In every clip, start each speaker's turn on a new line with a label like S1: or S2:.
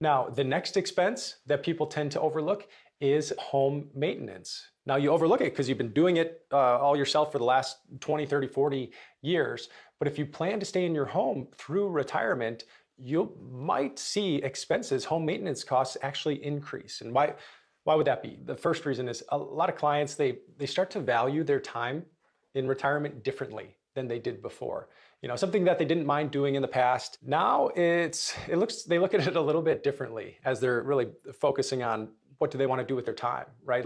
S1: Now, the next expense that people tend to overlook is home maintenance. Now, you overlook it because you've been doing it all yourself for the last 20, 30, 40 years. But if you plan to stay in your home through retirement, you might see expenses, home maintenance costs actually increase. And why would that be? The first reason is a lot of clients, they start to value their time in retirement differently than they did before. Something that they didn't mind doing in the past. Now they look at it a little bit differently as they're really focusing on what do they want to do with their time, right?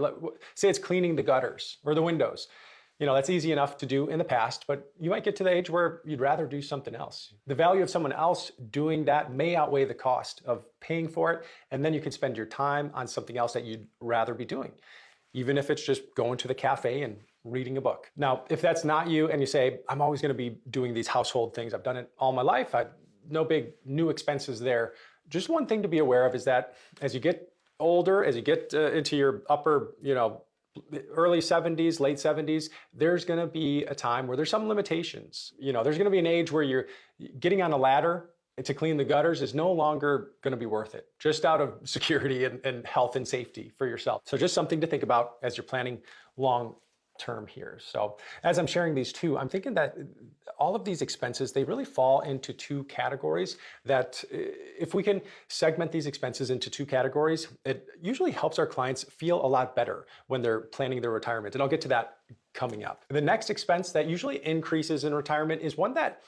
S1: Say it's cleaning the gutters or the windows. That's easy enough to do in the past, but you might get to the age where you'd rather do something else. The value of someone else doing that may outweigh the cost of paying for it, and then you can spend your time on something else that you'd rather be doing, even if it's just going to the cafe and reading a book. Now, if that's not you and you say, I'm always going to be doing these household things, I've done it all my life, no big new expenses there. Just one thing to be aware of is that as you get older, as you get into your upper, early 70s, late 70s, there's going to be a time where there's some limitations. There's going to be an age where you're getting on a ladder to clean the gutters is no longer going to be worth it, just out of security and health and safety for yourself. So just something to think about as you're planning long term here. So as I'm sharing these two, I'm thinking that all of these expenses, they really fall into two categories that if we can segment these expenses into two categories, it usually helps our clients feel a lot better when they're planning their retirement. And I'll get to that coming up. The next expense that usually increases in retirement is one that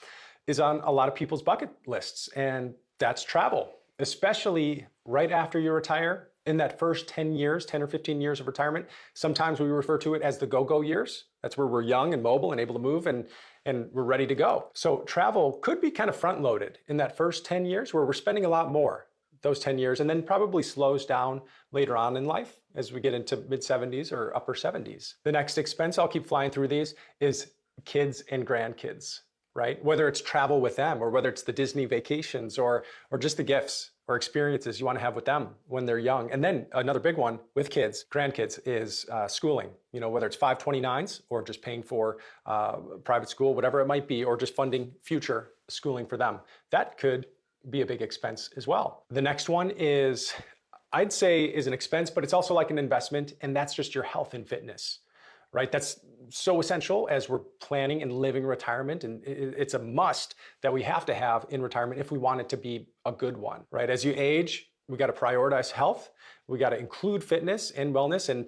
S1: is on a lot of people's bucket lists, and that's travel, especially right after you retire. In that first 10 or 15 years of retirement, sometimes we refer to it as the go-go years. That's where we're young and mobile and able to move and we're ready to go. So travel could be kind of front-loaded in that first 10 years where we're spending a lot more those 10 years and then probably slows down later on in life as we get into mid-70s or upper 70s. The next expense, I'll keep flying through these, is kids and grandkids, right? Whether it's travel with them or whether it's the Disney vacations or just the gifts or experiences you want to have with them when they're young. And then another big one with kids, grandkids, is schooling. Whether it's 529s or just paying for private school, whatever it might be, or just funding future schooling for them. That could be a big expense as well. The next one is, I'd say, is an expense, but it's also like an investment, and that's just your health and fitness. Right? That's so essential as we're planning and living retirement. And it's a must that we have to have in retirement if we want it to be a good one, right? As you age, we got to prioritize health. We got to include fitness and wellness, and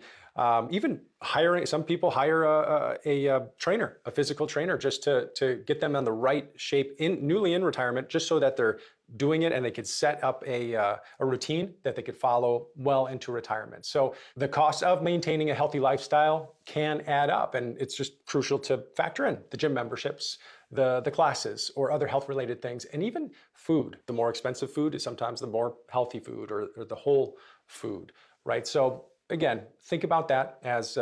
S1: even hiring. Some people hire a trainer, a physical trainer, just to get them on the right shape newly in retirement, just so that they're doing it and they could set up a routine that they could follow well into retirement. So the cost of maintaining a healthy lifestyle can add up, and it's just crucial to factor in the gym memberships, the classes, or other health-related things, and even food. The more expensive food is sometimes the more healthy food or the whole food, right? So again, think about that as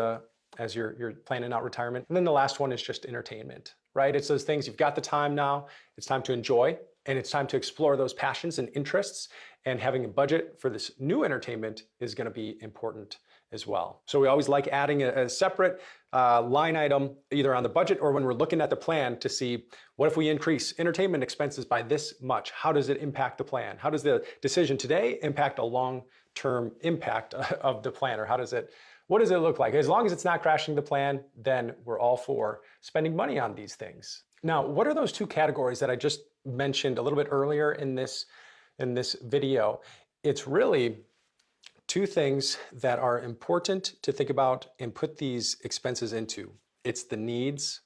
S1: you're planning out retirement. And then the last one is just entertainment, right? It's those things, you've got the time now, it's time to enjoy, and it's time to explore those passions and interests, and having a budget for this new entertainment is going to be important as well. So we always like adding a separate line item either on the budget or when we're looking at the plan to see what if we increase entertainment expenses by this much? How does it impact the plan? How does the decision today impact a long-term impact of the plan? Or what does it look like? As long as it's not crashing the plan, then we're all for spending money on these things. Now, what are those two categories that I just mentioned a little bit earlier in this video? It's really two things that are important to think about and put these expenses into. It's the needs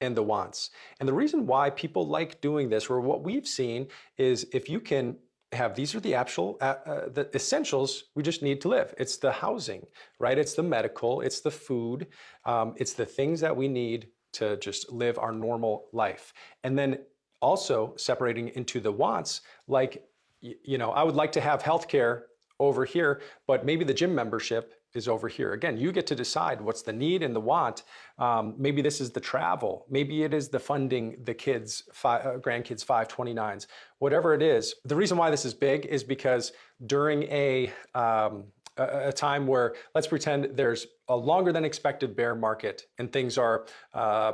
S1: and the wants. And the reason why people like doing this, or what we've seen, is if you can have, these are the actual, the essentials we just need to live. It's the housing, right? It's the medical, it's the food, it's the things that we need to just live our normal life. And then also separating into the wants, like, I would like to have healthcare over here, but maybe the gym membership is over here. Again, you get to decide what's the need and the want. Maybe this is the travel. Maybe it is the funding the kids, grandkids 529s, whatever it is. The reason why this is big is because during a a time where, let's pretend there's a longer than expected bear market and things are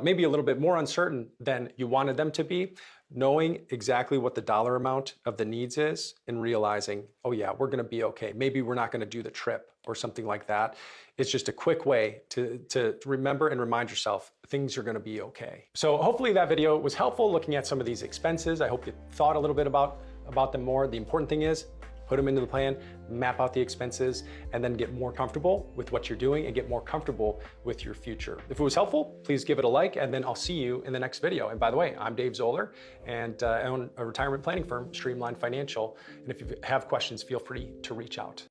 S1: maybe a little bit more uncertain than you wanted them to be, knowing exactly what the dollar amount of the needs is and realizing, oh yeah, we're going to be okay. Maybe we're not going to do the trip or something like that. It's just a quick way to remember and remind yourself things are going to be okay. So hopefully that video was helpful looking at some of these expenses. I hope you thought a little bit about them more. The important thing is put them into the plan, map out the expenses, and then get more comfortable with what you're doing and get more comfortable with your future. If it was helpful, please give it a like, and then I'll see you in the next video. And by the way, I'm Dave Zoller, and I own a retirement planning firm, Streamline Financial. And if you have questions, feel free to reach out.